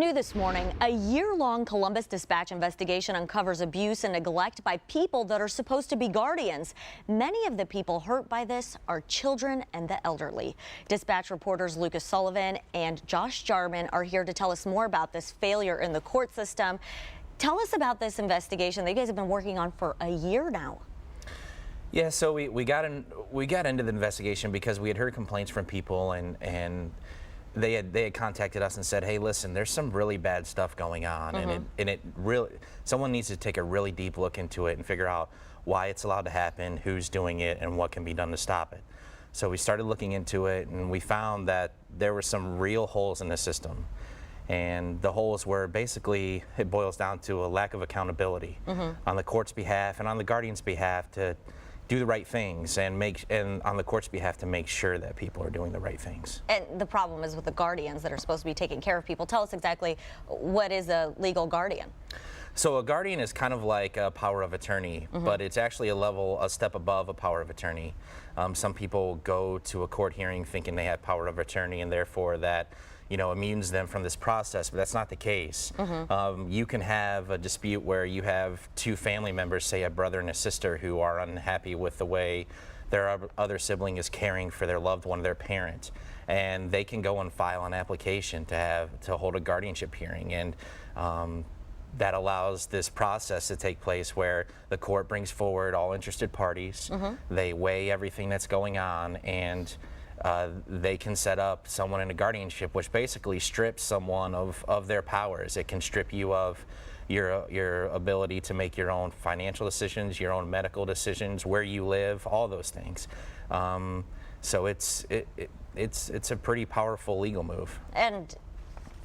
New this morning, a year-long Columbus Dispatch investigation uncovers abuse and neglect by people that are supposed to be guardians. Many of the people hurt by this are children and the elderly. Dispatch reporters Lucas Sullivan and Josh Jarman are here to tell us more about this failure in the court system. Tell us about this investigation that you guys have been working on for a year now. Yeah, so we got into the investigation because we had heard complaints from people, and they had contacted us and said, hey, listen, there's some really bad stuff going on, and it really, someone needs to take a really deep look into it and figure out why it's allowed to happen, who's doing it, and what can be done to stop it. So we started looking into it, and we found that there were some real holes in the system. And the holes were basically, it boils down to a lack of accountability on the court's behalf and on the guardian's behalf to do the right things, and on the court's behalf to make sure that people are doing the right things. And the problem is with the guardians that are supposed to be taking care of people. Tell us exactly, what is a legal guardian? So a guardian is kind of like a power of attorney, but it's actually a step above a power of attorney. Some people go to a court hearing thinking they have power of attorney, and therefore that immunes them from this process, but that's not the case. You can have a dispute where you have two family members, say a brother and a sister, who are unhappy with the way their other sibling is caring for their loved one, their parent, and they can go and file an application to hold a guardianship hearing, and that allows this process to take place where the court brings forward all interested parties, they weigh everything that's going on, and they can set up someone in a guardianship, which basically strips someone of their powers. It can strip you of your ability to make your own financial decisions, your own medical decisions, where you live, all those things. So it's a pretty powerful legal move. And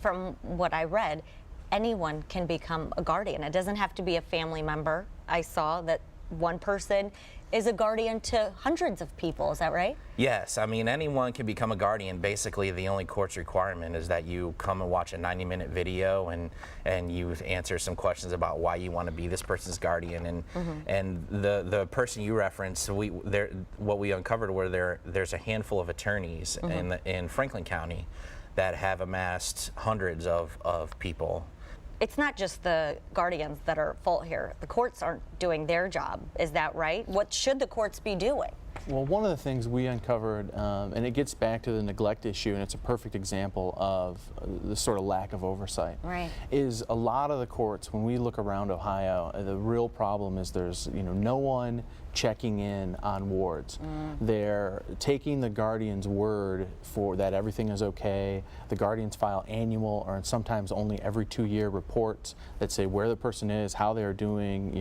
from what I read, anyone can become a guardian. It doesn't have to be a family member. I saw that one person is a guardian to hundreds of people. Is that right? Yes. I mean, anyone can become a guardian. Basically, the only court's requirement is that you come and watch a 90-minute video and you answer some questions about why you want to be this person's guardian. And the person you referenced, what we uncovered were there's a handful of attorneys in Franklin County that have amassed hundreds of people. It's not just the guardians that are at fault here. The courts aren't doing their job. Is that right? What should the courts be doing? Well, one of the things we uncovered, and it gets back to the neglect issue, and it's a perfect example of the sort of lack of oversight, is a lot of the courts, when we look around Ohio, the real problem is there's no one checking in on wards. They're taking the guardian's word for that everything is okay. The guardians file annual or sometimes only every 2-year reports that say where the person is, how they're doing,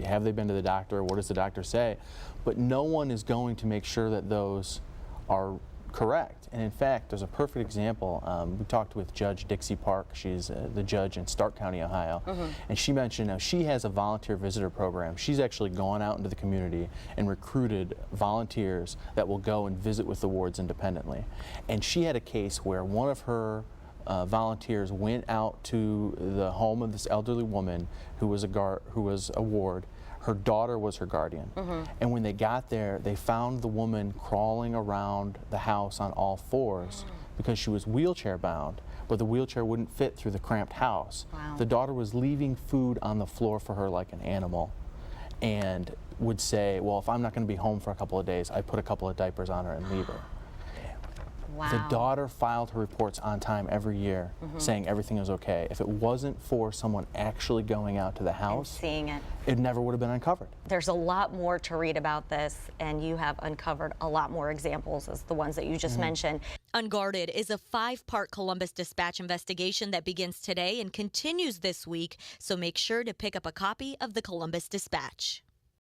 have they been to the doctor, what does the doctor say? But no one is going to make sure that those are correct. And in fact, there's a perfect example. We talked with Judge Dixie Park. She's the judge in Stark County, Ohio. And she mentioned now she has a volunteer visitor program. She's actually gone out into the community and recruited volunteers that will go and visit with the wards independently. And she had a case where one of her volunteers went out to the home of this elderly woman who was a ward. Her daughter was her guardian. And when they got there, they found the woman crawling around the house on all fours because she was wheelchair bound, but the wheelchair wouldn't fit through the cramped house. The daughter was leaving food on the floor for her like an animal, and would say, well, if I'm not going to be home for a couple of days, I put a couple of diapers on her and leave her. The daughter filed her reports on time every year, saying everything is okay. If it wasn't for someone actually going out to the house, and seeing it, it never would have been uncovered. There's a lot more to read about this, and you have uncovered a lot more examples as the ones that you just mentioned. Unguarded is a 5-part Columbus Dispatch investigation that begins today and continues this week, so make sure to pick up a copy of the Columbus Dispatch.